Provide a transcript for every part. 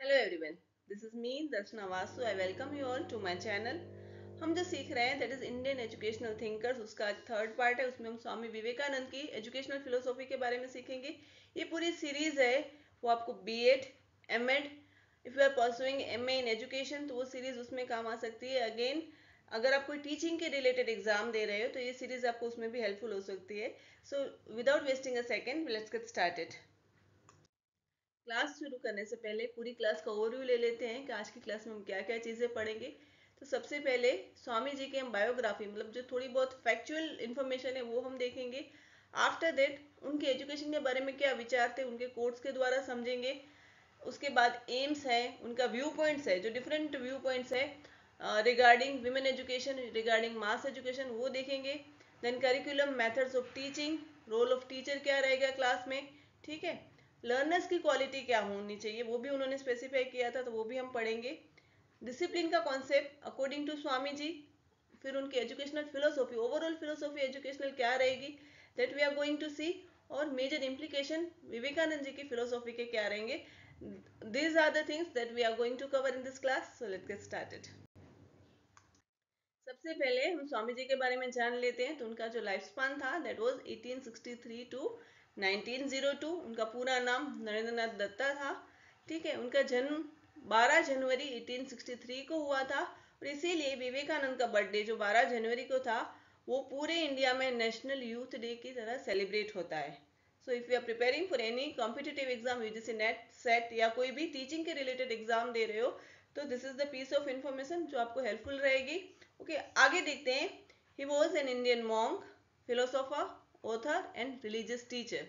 Hello everyone, this is me Darshana Vasu. I welcome you all to my channel. हम जो सीख रहे हैं that is Indian educational thinkers, उसका थर्ड पार्ट है। उसमें हम स्वामी विवेकानंद की एजुकेशनल फिलोसॉफी के बारे में सीखेंगे। ये पूरी सीरीज है, वो आपको BEd, MEd, if you are pursuing MA in education तो वो सीरीज उसमें काम आ सकती है। अगेन, अगर आप कोई टीचिंग के रिलेटेड एग्जाम दे रहे हो तो ये सीरीज आपको उसमें भी हेल्पफुल हो सकती है। So without wasting a second, let's get started. Class शुरू करने से पहले पूरी क्लास का ओवरव्यू ले लेते हैं कि आज की क्लास में हम क्या क्या चीज़ें पढ़ेंगे। तो सबसे पहले स्वामी जी की हम बायोग्राफी, मतलब जो थोड़ी बहुत फैक्चुअल इन्फॉर्मेशन है वो हम देखेंगे। आफ्टर दैट उनके एजुकेशन के बारे में क्या विचार थे उनके कोट्स के द्वारा समझेंगे। उसके बाद एम्स है, उनका व्यू पॉइंट्स है, जो डिफरेंट व्यू पॉइंट्स है regarding women education, regarding mass education, वो देखेंगे। Then curriculum, methods of teaching, role of teacher क्या रहेगा क्लास में, ठीक है। लर्नर्स की क्वालिटी क्या होनी चाहिए वो भी उन्होंने स्पेसिफाई किया था, तो वो भी हम पढ़ेंगे। डिसिप्लिन का concept according to Swami ji, फिर उनकी educational philosophy, overall philosophy educational क्या रहेगी, that we are going to see. और मेजर इम्प्लीकेशन विवेकानंद जी की फिलोसॉफी के क्या रहेंगे। these are the things that we are going to cover in this class, so let's get started. सबसे पहले हम स्वामी जी के बारे में जान लेते हैं। तो उनका जो लाइफ स्पान था दैट वाज 1863 टू 1902। उनका पूरा नाम नरेंद्रनाथ दत्ता था, ठीक है। उनका जन्म 12 जनवरी 1863 को हुआ था, और इसीलिए विवेकानंद का बर्थडे जो 12 जनवरी को था वो पूरे इंडिया में नेशनल यूथ डे की तरह सेलिब्रेट होता है। So if you are preparing for any competitive exam UGC NET SET या कोई भी टीचिंग के रिलेटेड एग्जाम दे रहे हो तो this is the piece of information जो आपको हेल्पफुल रहेगी। ओके, आगे देखते हैं। He was an Indian monk, philosopher, author and religious teacher.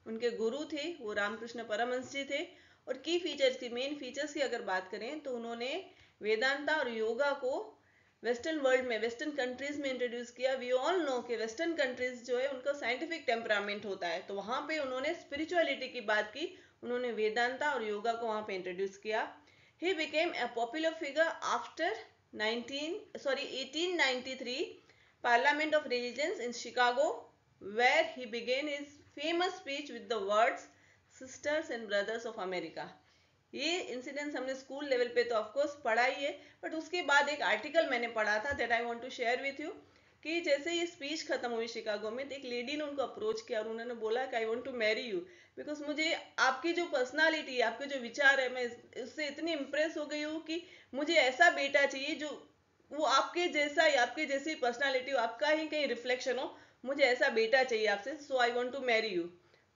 उनके गुरु थे वो रामकृष्ण परमहंस जी थे। और की फीचर्स की, मेन फीचर्स की अगर बात करें तो उन्होंने वेदांता और योगा को वेस्टर्न वर्ल्ड में, वेस्टर्न कंट्रीज में इंट्रोड्यूस किया। वी ऑल नो कि वेस्टर्न कंट्रीज जो है उनका साइंटिफिक टेम्परामेंट होता है, तो वहां पे उन्होंने स्पिरिचुअलिटी की बात की, उन्होंने वेदांता और योगा को वहां पे इंट्रोड्यूस किया। He became a popular figure after 1893 Parliament of Religions in Chicago, where he began his famous speech with the words sisters and brothers of America. ये इंसिडेंट्स हमने स्कूल लेवल पे तो ऑफकोर्स पढ़ा ही है, बट उसके बाद एक आर्टिकल मैंने पढ़ा था that I want to share with you कि जैसे ये स्पीच खत्म हुई शिकागो में तो एक लेडी ने उनको अप्रोच किया और उन्होंने बोला कि I want to marry you, because मुझे आपकी जो पर्सनालिटी है, आपके जो विचार है, मैं उससे इतनी इम्प्रेस हो गई हूँ कि मुझे ऐसा बेटा चाहिए जो वो आपके जैसा ही, आपके जैसी पर्सनालिटी हो, आपका ही कहीं रिफ्लेक्शन हो। मुझे ऐसा बेटा चाहिए आपसे, so I want to marry you.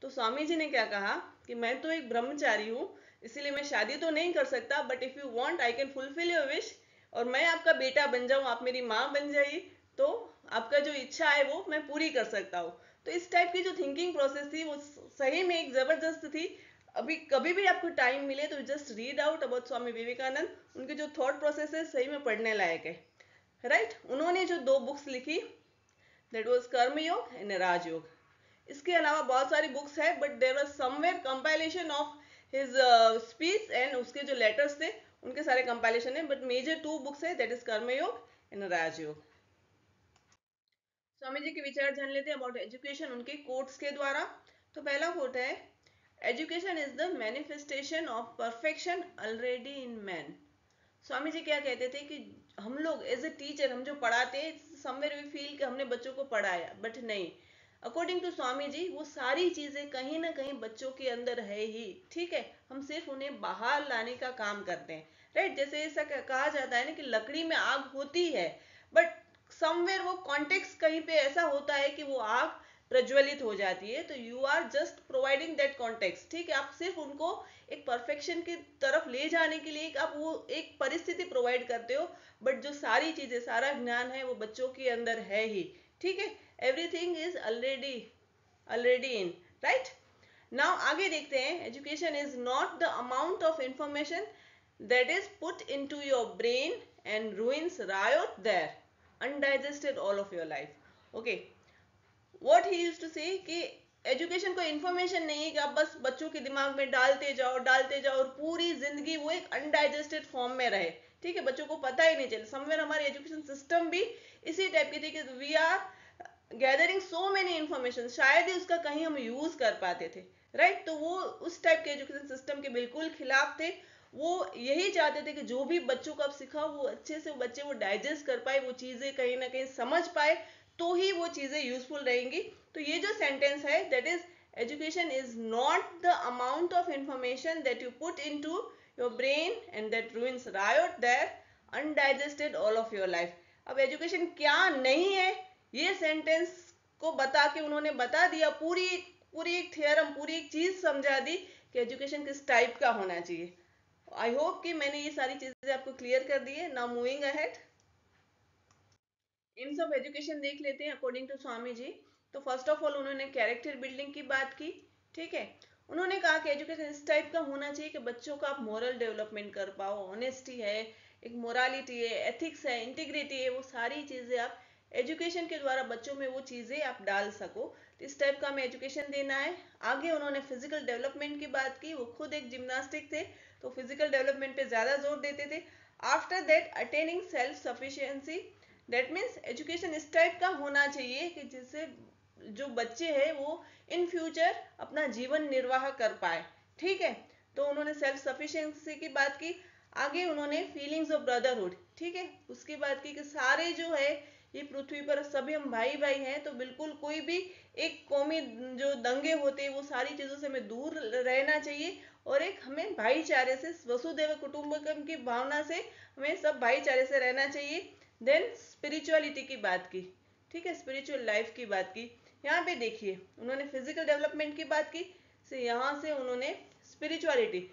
तो स्वामी जी ने क्या कहा कि मैं तो एक ब्रह्मचारी हूँ, इसीलिए मैं शादी तो नहीं कर सकता, but if you want I can fulfil your wish, और मैं आपका बेटा बन जाऊं, आप मेरी माँ बन जाइए, तो आपका जो इच्छा है वो मैं पूरी कर सकता हूँ। तो इस टाइप की जो थिंकिंग प्रोसेस थी वो सही में एक जबरदस्त थी। अभी कभी भी आपको टाइम मिले तो just read out about Swami Vivekananda, उनके जो थॉट प्रोसेस है सही में पढ़ने लायक है, राइट। उन्होंने जो 2 बुक्स लिखी दैट वाज कर्मयोग एंड राजयोग। इसके अलावा बहुत सारी बुक्स है, but there was somewhere compilation of his speech and उसके जो लेटर्स थे उनके सारे कंपाइलेशन है, बट मेजर 2 बुक्स है दैट इज कर्मयोग एंड राजयोग। स्वामी जी के विचार जान लेते हैं अबाउट एजुकेशन उनके कोट्स के द्वारा। तो पहला कोट है, education is the manifestation of perfection already in man. Swami ji क्या कहते थे कि हम लोग एज ए टीचर, हम जो पढ़ाते हैं, समवेयर वी फील कि हमने बच्चों को पढ़ाया, बट नहीं। अकॉर्डिंग टू स्वामी जी वो सारी चीजें कहीं ना कहीं बच्चों के अंदर है ही, ठीक है। हम सिर्फ उन्हें बाहर लाने का काम करते हैं, राइट। जैसे ऐसा कहा जाता है ना कि लकड़ी में आग होती है, बट समवेयर वो कॉन्टेक्स्ट कहीं पे ऐसा होता है कि वो आग प्रज्वलित हो जाती है। तो you are just providing that context, ठीक है। आप सिर्फ उनको एक परफेक्शन की तरफ ले जाने के लिए आप वो एक परिस्थिति प्रोवाइड करते हो, बट जो सारी चीजें, सारा ज्ञान है वो बच्चों के अंदर है ही, ठीक है। Everything is already already in, right. Now आगे देखते हैं। Education is not the amount of information that is put into your brain and ruins riot there undigested all of your life. Okay, what he used to say कि education कोई information नहीं है कि आप बस बच्चों के दिमाग में डालते जाओ और पूरी जिंदगी वो एक अनडाइजेस्टेड फॉर्म में रहे, ठीक है। बच्चों को पता ही नहीं चले। समवेयर हमारी एजुकेशन सिस्टम भी इसी टाइप की थी कि we are gathering so many information, शायद ही उसका कहीं हम यूज कर पाते थे, राइट। तो वो उस टाइप के एजुकेशन सिस्टम के बिल्कुल खिलाफ थे। वो यही चाहते थे कि जो भी बच्चों को आप सिखाओ वो अच्छे से बच्चे वो डाइजेस्ट कर पाए, वो चीजें कहीं ना कहीं समझ पाए, तो ही वो चीजें यूजफुल रहेंगी। तो ये जो सेंटेंस है, that is education is not the amount of information that you put into your brain and that ruins riot there undigested all of your life. अब एजुकेशन क्या नहीं है, ये सेंटेंस को बता के उन्होंने बता दिया, पूरी पूरी एक थियरम, पूरी एक चीज समझा दी कि एजुकेशन किस टाइप का होना चाहिए। आई होप कि मैंने ये सारी चीजें आपको क्लियर कर दी है। Now moving ahead, AIIMS of education देख लेते हैं अकॉर्डिंग टू स्वामी जी। तो फर्स्ट ऑफ ऑल उन्होंने कैरेक्टर बिल्डिंग की बात की, ठीक है। उन्होंने कहा कि एजुकेशन इस टाइप का होना चाहिए कि बच्चों का आप मोरल डेवलपमेंट कर पाओ, ऑनेस्टी है, एक मोरालिटी है, एथिक्स है, इंटीग्रिटी है, वो सारी चीजें आप एजुकेशन के द्वारा बच्चों में वो चीजें आप डाल सको। तो इस टाइप का हमें एजुकेशन देना है। आगे उन्होंने फिजिकल डेवलपमेंट की बात की, वो खुद एक जिम्नास्टिक थे तो फिजिकल डेवलपमेंट पे ज्यादा जोर देते थे। After that attaining self sufficiency, that means education इस टाइप का होना चाहिए कि जिससे जो बच्चे हैं वो इन फ्यूचर अपना जीवन निर्वाह कर पाए, ठीक है। तो उन्होंने सेल्फ सफिशिएंसी की बात की। आगे उन्होंने फीलिंग्स ऑफ ब्रदरहुड, ठीक है, उसकी बात की कि सारे जो है ये पृथ्वी पर सभी हम भाई भाई हैं, तो बिल्कुल कोई भी एक कौमी जो दंगे होते हैं वो सारी चीजों से हमें दूर रहना चाहिए, और एक हमें भाईचारे से, वसुदेव कुटुंबकम की भावना से हमें सब भाईचारे से रहना चाहिए। देन स्पिरिचुअलिटी की बात की, ठीक है, स्पिरिचुअल लाइफ की बात की। यहाँ पे देखिए उन्होंने फिजिकल डेवलपमेंट की बात की, से यहाँ से उन्होंने स्पिरिचुअलिटी,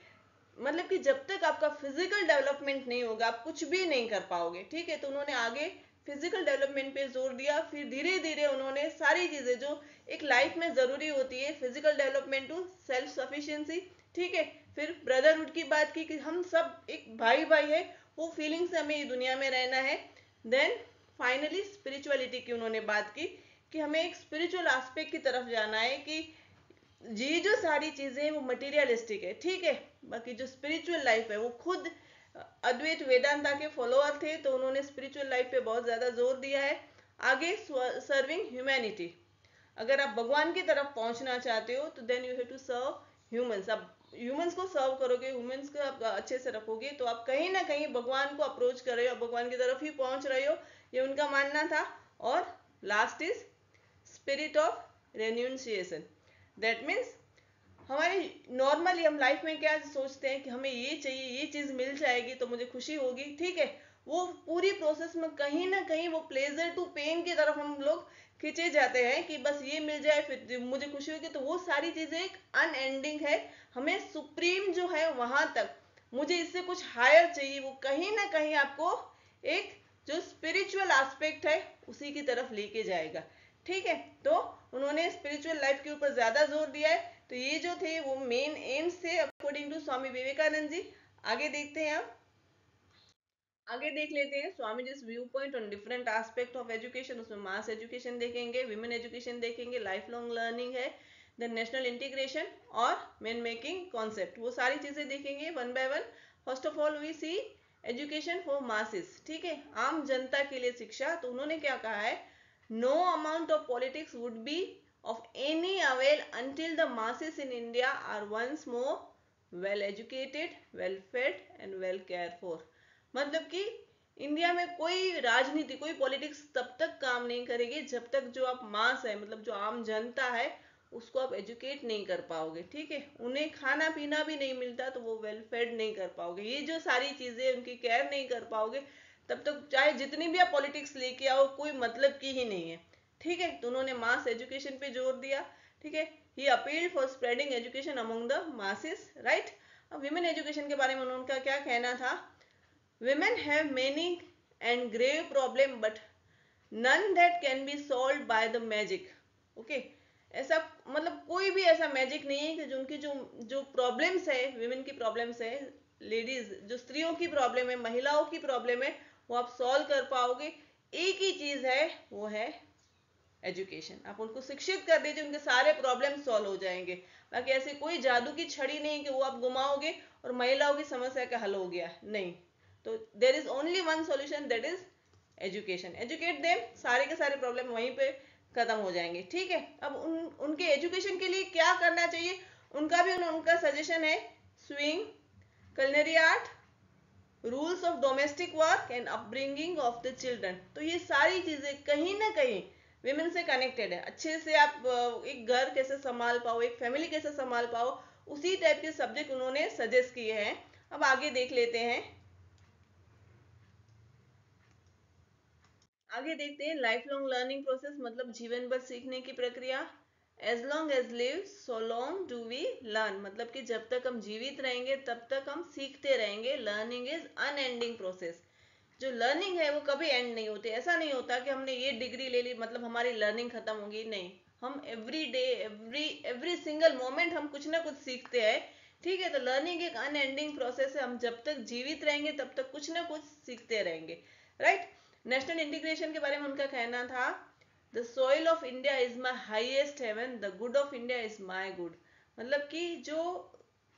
मतलब कि जब तक आपका फिजिकल डेवलपमेंट नहीं होगा आप कुछ भी नहीं कर पाओगे, ठीक है। तो उन्होंने आगे फिजिकल डेवलपमेंट पे जोर दिया, फिर धीरे धीरे उन्होंने सारी चीजें जो एक लाइफ में जरूरी होती है, physical development to self sufficiency, ठीक है। फिर ब्रदरहुड की बात की कि हम सब एक भाई भाई है, वो फीलिंग से हमें ये दुनिया में रहना है। देन फाइनली स्पिरिचुअलिटी की उन्होंने बात की कि हमें एक स्पिरिचुअल एस्पेक्ट की तरफ जाना है, कि ये जो सारी चीजें हैं वो मटेरियलिस्टिक है, ठीक है। बाकी जो स्पिरिचुअल लाइफ है, वो खुद अद्वैत वेदांता के फॉलोअर थे, तो उन्होंने स्पिरिचुअल लाइफ पे बहुत ज्यादा जोर दिया है। आगे सर्विंग ह्यूमैनिटी, अगर आप भगवान की तरफ पहुंचना चाहते हो तो then you have to serve humans. आप ह्यूमंस को सर्व करोगे, ह्यूमंस को आप अच्छे से रखोगे, तो आप कहीं ना कहीं भगवान को अप्रोच कर रहे हो, भगवान की तरफ ही पहुंच रहे हो, ये उनका मानना था। और last is spirit of renunciation, that means हमारे नॉर्मली हम लाइफ में क्या सोचते हैं कि हमें ये चाहिए, ये चीज मिल जाएगी तो मुझे खुशी होगी, ठीक है। वो पूरी प्रोसेस में कहीं ना कहीं वो प्लेजर टू पेन की तरफ हम लोग खींचे जाते हैं कि बस ये मिल जाए फिर मुझे खुशी होगी, तो वो सारी चीजें एक अनएंडिंग है। हमें सुप्रीम जो है वहां तक, मुझे इससे कुछ हायर चाहिए, वो कहीं ना कहीं आपको एक जो स्पिरिचुअल एस्पेक्ट है उसी की तरफ लेके जाएगा, ठीक है। तो उन्होंने स्पिरिचुअल लाइफ के ऊपर ज्यादा जोर दिया है। तो ये जो थे वो मेन एम्स थे अकॉर्डिंग टू स्वामी विवेकानंद जी। आगे देखते हैं हम, आगे देख लेते हैं Swami ji view point on different aspect of education. उसमें मास एजुकेशन देखेंगे, विमेन एजुकेशन देखेंगे, लाइफ लॉन्ग लर्निंग है, देन नेशनल इंटीग्रेशन और मैन मेकिंग कॉन्सेप्ट, वो सारी चीजें देखेंगे one by one. First of all we see education for masses, ठीक है, आम जनता के लिए शिक्षा। तो उन्होंने क्या कहा है, no amount of politics would be of any avail until the masses in India are once more well educated, well fed and well cared for। मतलब कि इंडिया में कोई राजनीति, कोई पॉलिटिक्स तब तक काम नहीं करेगी जब तक जो आप मास है, मतलब जो आम जनता है, उसको आप एजुकेट नहीं कर पाओगे, ठीक है। उन्हें खाना पीना भी नहीं मिलता तो वो वेल फेड नहीं कर पाओगे, ये जो सारी चीजें उनकी केयर नहीं कर पाओगे, तब तक चाहे जितनी भी आप पॉलिटिक्स लेके आओ कोई मतलब की ही नहीं है, ठीक है। तो उन्होंने मास एजुकेशन पे जोर दिया, ठीक है। He appealed for spreading education among the masses, right. अब विमेन एजुकेशन के बारे में उनका क्या कहना था, women have many and grave problem but none that can be solved by the magic, okay। ऐसा मतलब कोई भी ऐसा मैजिक नहीं है कि जो उनकी जो जो प्रॉब्लम्स है, विमेन की प्रॉब्लम्स है, लेडीज जो स्त्रियों की प्रॉब्लम है, महिलाओं की प्रॉब्लम है, वो आप सॉल्व कर पाओगे। एक ही चीज है, वो है एजुकेशन। आप उनको शिक्षित कर दीजिए, उनके सारे प्रॉब्लम सॉल्व हो जाएंगे। बाकी ऐसे कोई जादू की छड़ी नहीं कि वो आप घुमाओगे और महिलाओं की समस्या का हल हो गया, नहीं। तो there is only one solution, that is education. Educate them, सारे के सारे प्रॉब्लम वहीं पे खत्म हो जाएंगे, ठीक है। अब उनके एजुकेशन के लिए क्या करना चाहिए, उनका भी उनका सजेशन है, swing culinary art, rules of domestic work and upbringing of the children. तो ये सारी चीजें कहीं ना कहीं विमेन से कनेक्टेड है। अच्छे से आप एक घर कैसे संभाल पाओ, एक फैमिली कैसे संभाल पाओ, उसी टाइप के सब्जेक्ट उन्होंने सजेस्ट किए हैं। अब आगे देख लेते हैं। आगे देखते हैं लाइफ लॉन्ग लर्निंग प्रोसेस, मतलब जीवन भर सीखने की प्रक्रिया। As long as live so long do we learn, मतलब कि जब तक हम जीवित रहेंगे तब तक हम सीखते रहेंगे। Learning is unending process. जो लर्निंग है वो कभी एंड नहीं होती। ऐसा नहीं होता कि हमने ये डिग्री ले ली मतलब हमारी लर्निंग खत्म होगी, नहीं। हम every day every every single moment हम कुछ ना कुछ सीखते हैं। ठीक है, तो लर्निंग एक अनएंडिंग प्रोसेस है। हम जब तक जीवित रहेंगे तब तक कुछ ना कुछ सीखते रहेंगे, राइट। नेशनल इंटीग्रेशन के बारे में उनका कहना था, the soil of India is my highest heaven, the good of India is my good. मतलब कि जो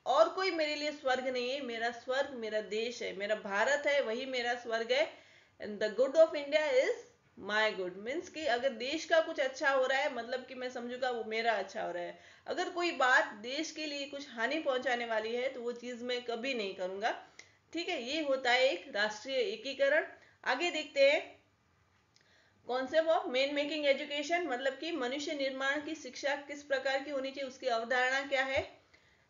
और कोई मेरे लिए स्वर्ग नहीं है, मेरा स्वर्ग मेरा देश है, मेरा भारत है, वही मेरा स्वर्ग है। And the good of India is my good, means कि अगर देश का कुछ अच्छा हो रहा है मतलब कि मैं समझूंगा वो मेरा अच्छा हो रहा है। अगर कोई बात देश के लिए कुछ हानि पहुंचाने वाली है तो वो चीज मैं कभी नहीं करूंगा। ठीक है, ये होता है एक राष्ट्रीय एकीकरण। आगे देखते हैं concept of man making education, मतलब कि मनुष्य निर्माण की शिक्षा किस प्रकार की होनी चाहिए, उसकी अवधारणा क्या है।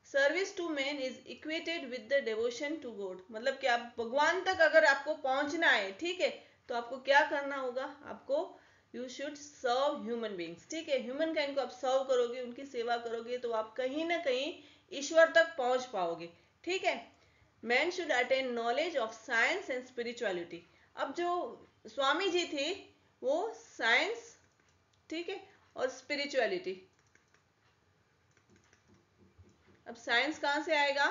Service to man is equated with the devotion to God, मतलब कि आप भगवान तक अगर आपको पहुंचना है, ठीक है, तो आपको क्या करना होगा, आपको you should serve human beings. ठीक है, ह्यूमन काइंड को आप सर्व करोगे, उनकी सेवा करोगे, तो आप कहीं ना कहीं ईश्वर तक पहुंच पाओगे। ठीक है, man should attain knowledge of science and spirituality. अब जो स्वामी जी थे वो साइंस, ठीक है, और स्पिरिचुअलिटी। अब साइंस कहां से आएगा,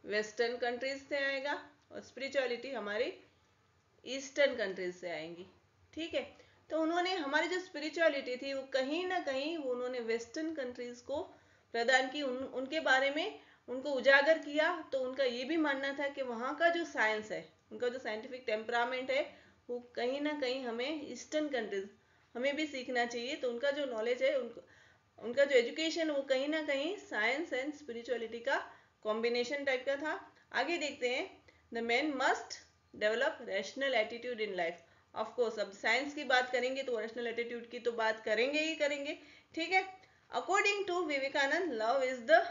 वेस्टर्न कंट्रीज से आएगा, और स्पिरिचुअलिटी हमारी ईस्टर्न कंट्रीज से आएंगी। ठीक है, तो उन्होंने हमारी जो स्पिरिचुअलिटी थी वो कहीं ना कहीं वो उन्होंने वेस्टर्न कंट्रीज को प्रदान की। उनके बारे में उनको उजागर किया। तो उनका ये भी मानना था कि वहाँ का जो साइंस है, उनका जो साइंटिफिक टेम्परामेंट है, वो कहीं ना कहीं हमें ईस्टर्न कंट्रीज हमें भी सीखना चाहिए। तो उनका जो नॉलेज है, उनका जो एजुकेशन, वो कहीं ना कहीं साइंस एंड स्पिरिचुअलिटी का कॉम्बिनेशन टाइप का था। आगे देखते हैं, the man must develop rational attitude in life. Of course अब साइंस की बात करेंगे तो रैशनल एटीट्यूड की तो बात करेंगे ही करेंगे। ठीक है, according to Vivekananda, love is the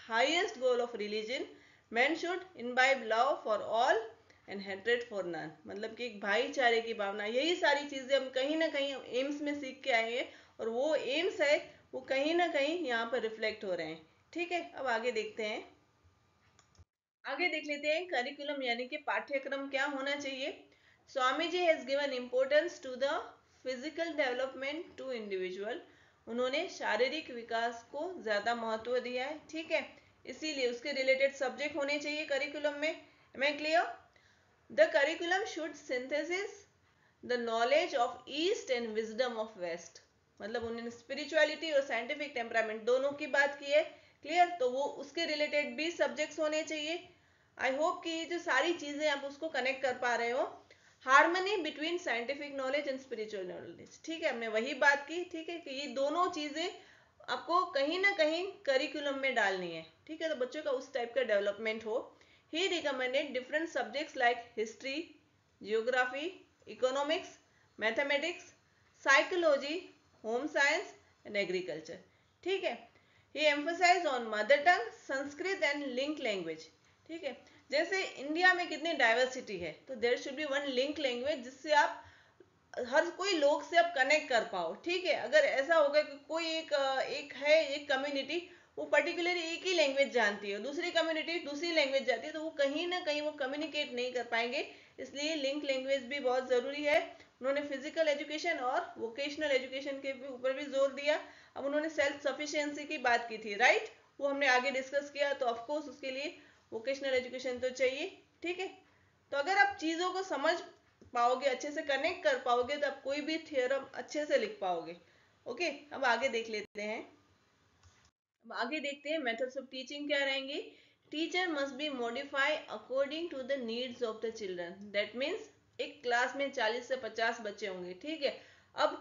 highest goal of religion. Man should imbibe love for all and hatred for none, मतलब कि एक भाईचारे की भावना। यही सारी चीजें हम कहीं ना कहीं एम्स में सीख के आए हैं, और वो एम्स है वो कहीं ना कहीं यहाँ पर रिफ्लेक्ट हो रहे हैं। ठीक है, अब आगे देखते हैं। आगे देख लेते हैं करिकुलम यानी कि पाठ्यक्रम क्या होना चाहिए। Swami ji has given importance to the physical development to individual. उन्होंने शारीरिक विकास को ज्यादा महत्व दिया है। ठीक है, इसीलिए उसके रिलेटेड सब्जेक्ट होने चाहिए करिकुलम में। Am I clear? The curriculum should synthesis the knowledge of east and wisdom of west, मतलब उन्होंने स्पिरिचुअलिटी और साइंटिफिक टेम्परामेंट दोनों की बात की है। क्लियर? तो वो उसके रिलेटेड भी सब्जेक्ट्स होने चाहिए। आई होप कि ये जो सारी चीजें आप उसको कनेक्ट कर पा रहे हो। Harmony between scientific knowledge and spiritual knowledge, ठीक है, हमने वही बात की। ठीक है, कि ये दोनों चीजें आपको कहीं ना कहीं करिकुलम में डालनी है। ठीक है, तो बच्चों का उस टाइप का डेवलपमेंट हो। He recommended different subjects like history, geography, economics, mathematics, psychology, home science and agriculture. ठीक है, he emphasise on mother tongue, Sanskrit and link language. ठीक है, जैसे इंडिया में कितनी डाइवर्सिटी है, तो there should be one link language जिससे आप हर कोई लोग से आप कनेक्ट कर पाओ। ठीक है, अगर ऐसा होगा कि कोई एक है एक कम्युनिटी, वो पर्टिकुलरली एक ही लैंग्वेज जानती है, दूसरी कम्युनिटी दूसरी लैंग्वेज जानती है, तो वो कहीं ना कहीं वो कम्युनिकेट नहीं कर पाएंगे। इसलिए लिंक लैंग्वेज भी बहुत जरूरी है। उन्होंने फिजिकल एजुकेशन और वोकेशनल एजुकेशन के ऊपर भी जोर दिया। अब उन्होंने सेल्फ सफिशिएंसी की बात की थी, राइट, वो हमने आगे डिस्कस किया। तो ऑफकोर्स उसके लिए वोकेशनल एजुकेशन तो चाहिए। ठीक है, तो अगर आप चीजों को समझ पाओगे, अच्छे से कनेक्ट कर पाओगे, तो आप कोई भी थियरम अच्छे से लिख पाओगे। ओके, अब आगे देख लेते हैं। अब आगे देखते हैं मेथड्स ऑफ टीचिंग क्या रहेंगी। Teacher must be modify according to the needs of the children. That means एक क्लास में 40 से 50 बच्चे होंगे। ठीक है, अब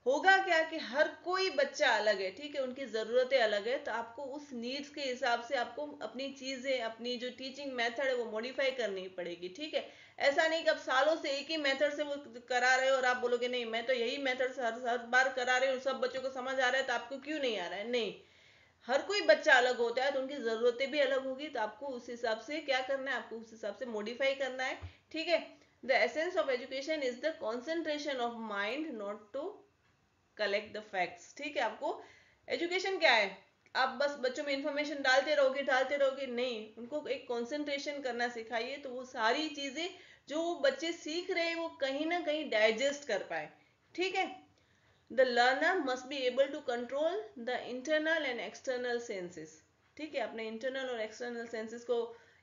होगा क्या कि हर कोई बच्चा अलग है, ठीक है, उनकी ज़रूरतें अलग है, तो आपको उस नीड्स के हिसाब से आपको अपनी चीज़ें, अपनी जो टीचिंग मेथड है वो मॉडिफाई करनी पड़ेगी, ठीक है। ऐसा नहीं कि आप सालों से एक ही मेथड से वो करा रहे हो और आप बोलोगे नहीं मैं तो यही मेथड से हर बार करा रहे हो, सब बच्चों को समझ आ रहा है, तो आपको क्यों नहीं आ रहा है। नहीं, हर कोई बच्चा अलग होता है, तो उनकी ज़रूरतें भी अलग होगी, तो आपको उस हिसाब से क्या करना है, आपको उस हिसाब से मॉडिफाई करना है, ठीक है। The essence of education is the concentration of mind, not to collect the facts, ठीक है। आपको एजुकेशन क्या है, आप बस बच्चों में इंफॉर्मेशन डालते रहोगे, नहीं, उनको एक कंसंट्रेशन करना सिखाइए, तो वो सारी चीजें जो बच्चे सीख रहे हैं वो कहीं ना कहीं डाइजेस्ट कर पाए, ठीक है। The learner must be able to control the internal and external senses, ठीक है, अपने इंटरनल और एक्सटर्नल सेंसेस को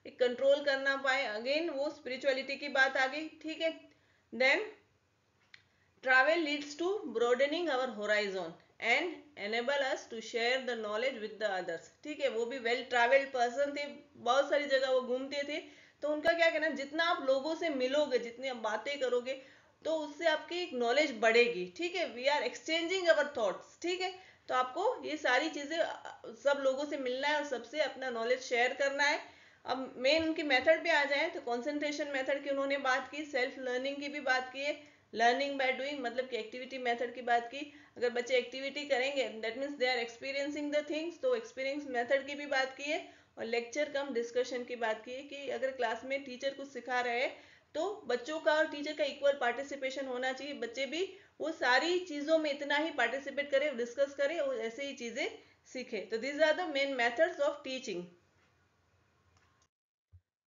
एक कंट्रोल करना पाए, अगेन वो स्पिरिचुअलिटी की बात आ गई, ठीक है। Then travel leads to broadening our horizon and enable us to share the knowledge with the others, ठीक है। वो भी वेल ट्रैवल्ड पर्सन थे, बहुत सारी जगह वो घूमते थे, तो उनका क्या कहना, जितना आप लोगों से मिलोगे, जितनी आप बातें करोगे, तो उससे आपकी एक नॉलेज बढ़ेगी, ठीक है। We are exchanging our thoughts, ठीक है। तो आपको ये सारी चीजें सब लोगों से मिलना है और सबसे अपना नॉलेज शेयर करना है। अब मेन उनकी मेथड पे आ जाए तो कंसंट्रेशन मेथड की उन्होंने बात की, सेल्फ लर्निंग की भी बात की है, लर्निंग बाय डूइंग मतलब कि एक्टिविटी मेथड की बात की। अगर बच्चे एक्टिविटी करेंगे that means they are experiencing the things, तो एक्सपीरियंस मेथड की भी बात की है। और लेक्चर कम डिस्कशन की बात की है कि अगर क्लास में टीचर कुछ सिखा रहे हैं तो बच्चों का और टीचर का इक्वल पार्टिसिपेशन होना चाहिए, बच्चे भी वो सारी चीज़ों में इतना ही पार्टिसिपेट करें, डिस्कस करें और ऐसे ही चीज़ें सीखे। तो these are the main methods of teaching.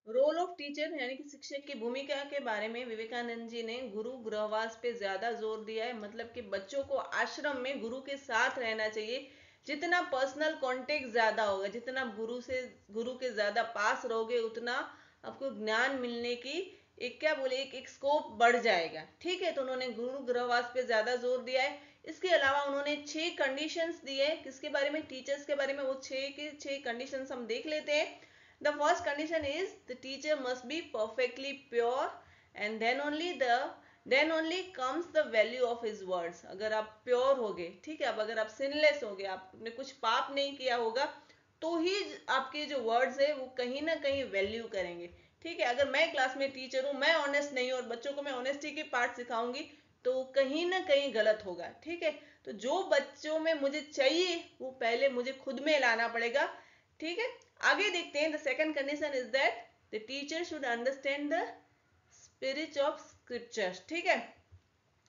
Role of teacher यानी कि शिक्षक की भूमिका के बारे में विवेकानंद जी ने गुरु गृहवास पे ज्यादा जोर दिया है, मतलब कि बच्चों को आश्रम में गुरु के साथ रहना चाहिए। जितना पर्सनल कांटेक्ट ज्यादा होगा, जितना आप गुरु के ज्यादा पास रहोगे, उतना आपको ज्ञान मिलने की एक क्या बोले एक स्कोप बढ़ जाएगा, ठीक है। तो उन्होंने गुरु गृहवास पे ज्यादा जोर दिया है। इसके अलावा उन्होंने 6 कंडीशंस दिए किसके बारे में, टीचर्स के बारे में। वो 6 के 6 कंडीशंस हम देख लेते हैं। The first condition is the teacher must be perfectly pure and then only comes the value of his words। अगर आप प्योर होगे, ठीक है, अब अगर आप सिनलेस होगे, आपने कुछ पाप नहीं किया होगा, तो ही आपके जो वर्ड्स है वो कहीं ना कहीं वैल्यू करेंगे, ठीक है। अगर मैं क्लास में टीचर हूँ, मैं ऑनेस्ट नहीं हूँ और बच्चों को मैं ऑनेस्टी के पार्ट सिखाऊंगी, तो कहीं ना कहीं गलत होगा, ठीक है। तो जो बच्चों में मुझे चाहिए वो पहले मुझे खुद में लाना पड़ेगा, ठीक है। आगे देखते हैं। The second condition is that the teacher should understand the spirit of scriptures, ठीक है।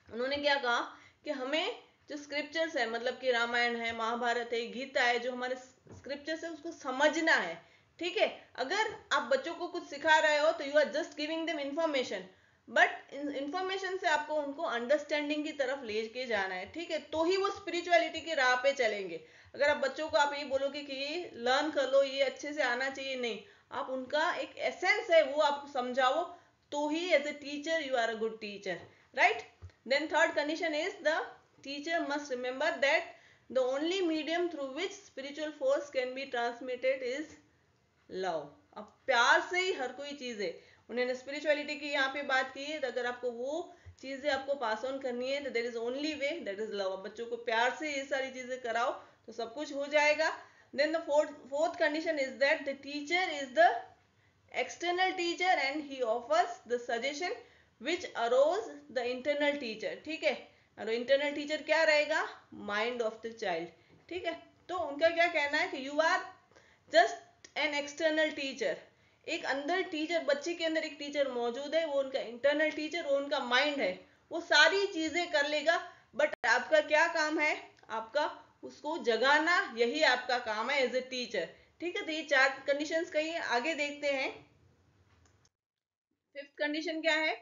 उन्होंने क्या कहा कि हमें जो स्क्रिप्चर्स है, मतलब कि रामायण है, महाभारत है, गीता है, जो हमारे स्क्रिप्चर्स है उसको समझना है, ठीक है। अगर आप बच्चों को कुछ सिखा रहे हो तो you are just giving them information, but information से आपको उनको अंडरस्टैंडिंग की तरफ ले के जाना है, ठीक है, तो ही वो स्पिरिचुअलिटी की राह पे चलेंगे। अगर आप बच्चों को आप ये बोलोगे कि ये लर्न कर लो, ये अच्छे से आना चाहिए, नहीं, आप उनका एक एसेंस है वो आप समझाओ, तो he as a teacher you are a good teacher, right. Then third condition is the teacher must remember that the only medium through which spiritual force can be transmitted is love। अब प्यार से ही हर कोई चीज है। उन्होंने spirituality की यहाँ पे बात की है, तो अगर आपको वो चीजें आपको पास ऑन करनी है तो there is only way, that is love. बच्चों को प्यार से ये सारी चीजें कराओ तो सब कुछ हो जाएगा। Then the fourth condition is that the teacher is the external teacher and he offers the suggestion which arose the internal teacher, ठीक है। और इंटरनल टीचर क्या रहेगा, माइंड ऑफ द चाइल्ड, ठीक है। तो उनका क्या कहना है कि you are just an external teacher. एक अंदर टीचर, बच्चे के अंदर एक टीचर मौजूद है, वो उनका इंटरनल टीचर, वो उनका माइंड है, वो सारी चीजें कर लेगा, बट आपका क्या काम है, आपका उसको जगाना, यही आपका काम है एज ए टीचर, ठीक है। तो ये 4 कंडीशंस कही है। आगे देखते हैं। फिफ्थ कंडीशन क्या है,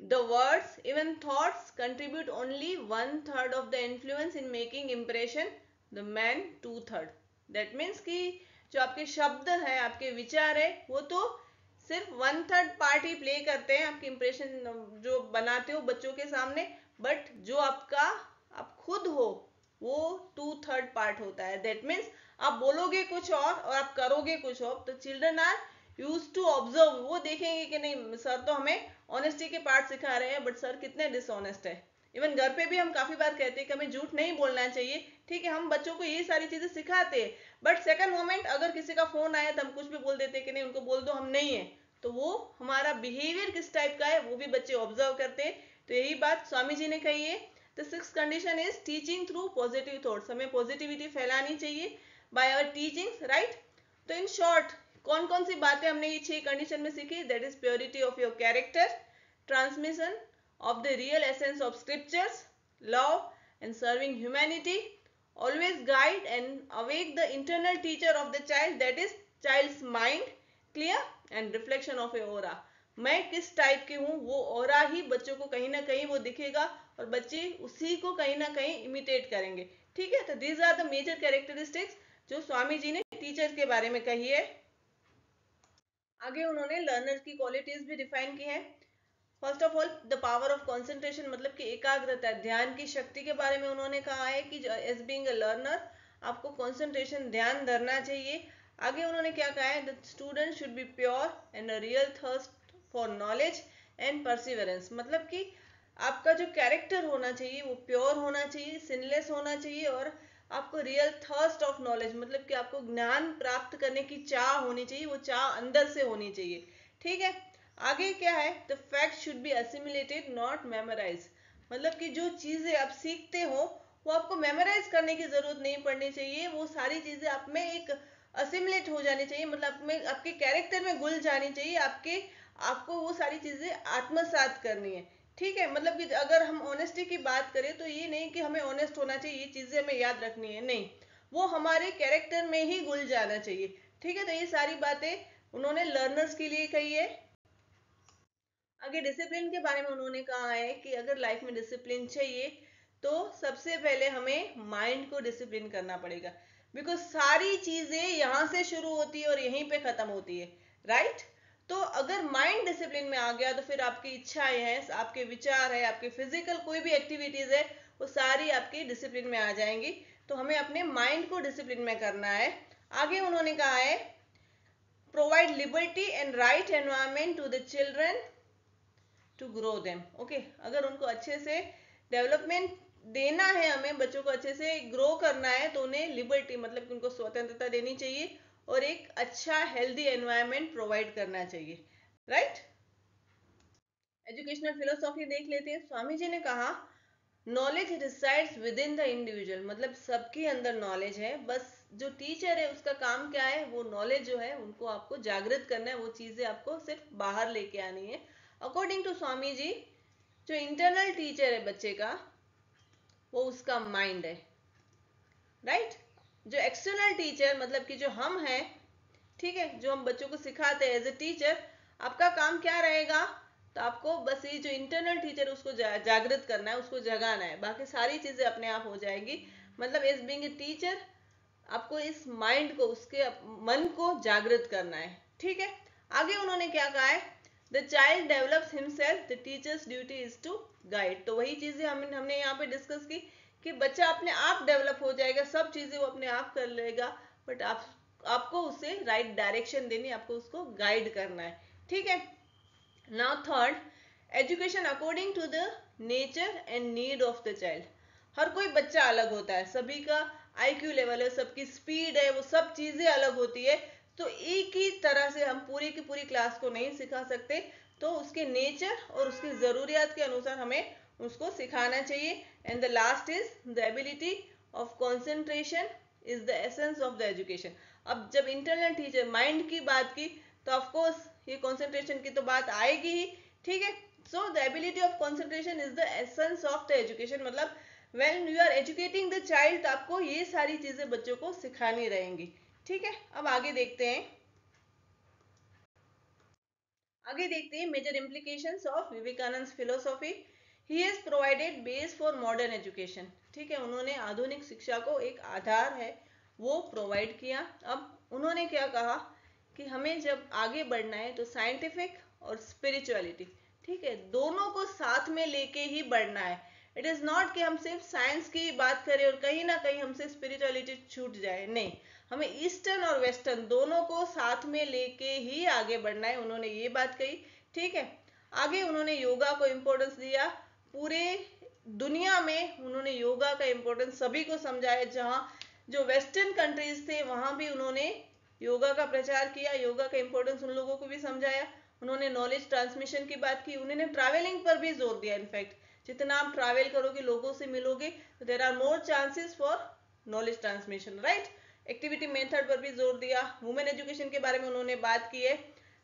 the words even thoughts contribute only 1/3 of the influence in making impression, the man 2/3। That means कि जो आपके शब्द है, आपके विचार है, वो तो सिर्फ 1/3 पार्ट ही प्ले करते हैं आपकी इम्प्रेशन जो बनाते हो बच्चों के सामने, बट जो आपका आप खुद हो वो 2/3 पार्ट होता है। दैट मीन्स आप बोलोगे कुछ और आप करोगे कुछ और। तो children are use to observe, वो देखेंगे कि नहीं सर तो हमें ऑनेस्टी के पार्ट सिखा रहे हैं, बट सर कितने डिसऑनेस्ट है, इवन घर पे भी हम काफी बार कहते हैं कि हमें झूठ नहीं बोलना चाहिए, ठीक है, हम बच्चों को ये सारी चीजें सिखाते हैं, बट सेकंड मोमेंट अगर किसी का फोन आया तो हम कुछ भी बोल देते हैं कि नहीं उनको बोल दो हम नहीं है, तो वो हमारा बिहेवियर किस टाइप का है वो भी बच्चे ऑब्जर्व करते हैं। तो यही बात स्वामी जी ने कही है। The sixth condition is teaching through positive thoughts, हमें पॉजिटिविटी फैलानी चाहिए बाय आवर टीचिंग, राइट। तो इन शॉर्ट कौन कौन सी बातें हमने ये 6 कंडीशन में सीखी? That is purity of your character, transmission of the real essence of scriptures, love and serving humanity, always guide and awake the internal teacher of the child, that is child's mind, clear and reflection of a aura। मैं किस type की हूँ वो aura ही बच्चों को कहीं ना कहीं वो दिखेगा और बच्चे उसी को कहीं ना कहीं इमिटेट करेंगे, ठीक है। तो these are the major characteristics जो स्वामी जी ने टीचर के बारे में कही है। आगे उन्होंने लर्नर्स की क्वालिटीज भी डिफाइन की है। First of all the power of concentration, मतलब कि एकाग्रता, ध्यान की शक्ति के बारे में उन्होंने कहा है कि एज बीइंग अ लर्नर आपको कंसंट्रेशन, ध्यान धरना चाहिए। आगे उन्होंने क्या कहा है? The student should be pure and a real thirst for knowledge and perseverance, मतलब कि आपका जो कैरेक्टर होना चाहिए वो प्योर होना चाहिए, सिनलेस होना चाहिए, और आपको रियल थर्स्ट ऑफ नॉलेज, मतलब कि आपको ज्ञान प्राप्त करने की चाह होनी चाहिए, वो चाह अंदर से होनी चाहिए, ठीक है। आगे क्या है? The fact should be assimilated not memorise, मतलब कि जो चीजें आप सीखते हो वो आपको मेमोराइज करने की जरूरत नहीं पड़नी चाहिए, वो सारी चीजें आप में एक असिमिलेट हो जानी चाहिए, मतलब में आपके कैरेक्टर में घुल जानी चाहिए, आपको वो सारी चीजें आत्मसात करनी है, ठीक है। मतलब कि अगर हम ऑनेस्टी की बात करें तो ये नहीं कि हमें ऑनेस्ट होना चाहिए, ये चीजें हमें याद रखनी है, नहीं, वो हमारे कैरेक्टर में ही घुल जाना चाहिए, ठीक है। तो ये सारी बातें उन्होंने लर्नर्स के लिए कही है। आगे डिसिप्लिन के बारे में उन्होंने कहा है कि अगर लाइफ में डिसिप्लिन चाहिए तो सबसे पहले हमें माइंड को डिसिप्लिन करना पड़ेगा, बिकॉज सारी चीजें यहां से शुरू होती है और यहीं पे खत्म होती है, राइट। तो अगर माइंड डिसिप्लिन में आ गया तो फिर आपकी इच्छाएं हैं, आपके विचार है, आपके फिजिकल कोई भी एक्टिविटीज है वो सारी आपकी डिसिप्लिन में आ जाएंगी। तो हमें अपने माइंड को डिसिप्लिन में करना है। आगे उन्होंने कहा है provide liberty and right environment to the children to grow them, okay. अगर उनको अच्छे से डेवलपमेंट देना है, हमें बच्चों को अच्छे से ग्रो करना है तो उन्हें लिबर्टी, मतलब कि उनको स्वतंत्रता देनी चाहिए और एक अच्छा हेल्दी एनवायरनमेंट प्रोवाइड करना चाहिए, राइट। एजुकेशनल फिलोसॉफी देख लेते हैं। स्वामी जी ने कहा knowledge resides with in the individual, मतलब सबके अंदर नॉलेज है, बस जो टीचर है उसका काम क्या है? वो नॉलेज जो है उनको आपको जागृत करना है, वो चीजें आपको सिर्फ बाहर लेके आनी है। अकॉर्डिंग टू स्वामी जी जो इंटरनल टीचर है बच्चे का वो उसका माइंड है, राइट। जो एक्सटर्नल टीचर, मतलब कि जो हम हैं, ठीक है, जो हम बच्चों को सिखाते हैं एज ए टीचर, आपका काम क्या रहेगा? तो आपको बस ये जो इंटरनल टीचर है उसको जागृत करना है, उसको जगाना है, बाकी सारी चीजें अपने आप हो जाएगी। मतलब एज बीइंग ए टीचर आपको इस माइंड को, उसके मन को जागृत करना है, ठीक है। आगे उन्होंने क्या कहा है? The child develops himself, the teacher's duty is to guide. तो वही चीजें हमने यहाँ पे डिस्कस की कि बच्चा अपने आप डेवलप हो जाएगा, सब चीजें वो अपने आप कर लेगा, बट आपको उसे राइट डायरेक्शन देनी, आपको उसको गाइड करना है, ठीक है। Now third, education according to the nature and need of the child. हर कोई बच्चा अलग होता है, सभी का आईक्यू लेवल है, सबकी स्पीड है, वो सब चीजें अलग होती है, तो एक ही तरह से हम पूरी की पूरी क्लास को नहीं सिखा सकते, तो उसके नेचर और उसकी जरूरियात के अनुसार हमें उसको सिखाना चाहिए। And the last is the ability of concentration is the essence of the education. अब जब इंटरनल टीचर माइंड की बात की तो ऑफकोर्स ये कंसंट्रेशन की तो बात आएगी ही, ठीक है। So the ability of concentration is the essence of the education, मतलब when you are educating the child आपको ये सारी चीजें बच्चों को सिखानी रहेंगी, ठीक है। अब आगे देखते हैं major implications of Vivekananda philosophy. He has provided base for modern education, ठीक है, उन्होंने आधुनिक शिक्षा को एक आधार है वो प्रोवाइड किया। अब उन्होंने क्या कहा कि हमें जब आगे बढ़ना है तो साइंटिफिक और स्पिरिचुअलिटी, ठीक है, दोनों को साथ में लेके ही बढ़ना है। इट इज नॉट कि हम सिर्फ साइंस की बात करें और कहीं ना कहीं हमसे स्पिरिचुअलिटी छूट जाए, नहीं, हमें ईस्टर्न और वेस्टर्न दोनों को साथ में लेके ही आगे बढ़ना है, उन्होंने ये बात कही, ठीक है। आगे उन्होंने योगा को इम्पोर्टेंस दिया, पूरे दुनिया में उन्होंने योगा का इम्पोर्टेंस सभी को समझाया। जहाँ जो वेस्टर्न कंट्रीज थे वहां भी उन्होंने योगा का प्रचार किया, योगा का इम्पोर्टेंस उन लोगों को भी समझाया। उन्होंने नॉलेज ट्रांसमिशन की बात की, उन्होंने ट्रैवलिंग पर भी जोर दिया। इनफैक्ट जितना आप ट्रैवल करोगे, लोगों से मिलोगे, तो there are more chances for knowledge transmission, right. Activity method पर भी जोर दिया। वुमेन एजुकेशन के बारे में उन्होंने बात की है,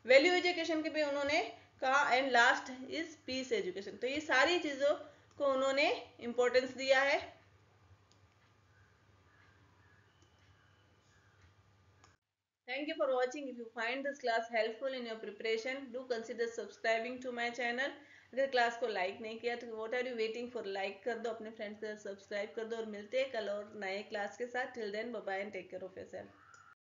वैल्यू एजुकेशन के भी उन्होंने कहा, and last is peace education. तो ये सारी चीजों को उन्होंने इंपॉर्टेंस दिया है। Thank you for watching. If you find this class helpful in your preparation, do consider subscribing to my channel. अगर क्लास को लाइक नहीं किया तो what are you waiting for, like कर दो, अपने फ्रेंड्स के साथ सब्सक्राइब कर दो, और मिलते हैं कल और नए क्लास के साथ। Till then bye bye and take care of yourself.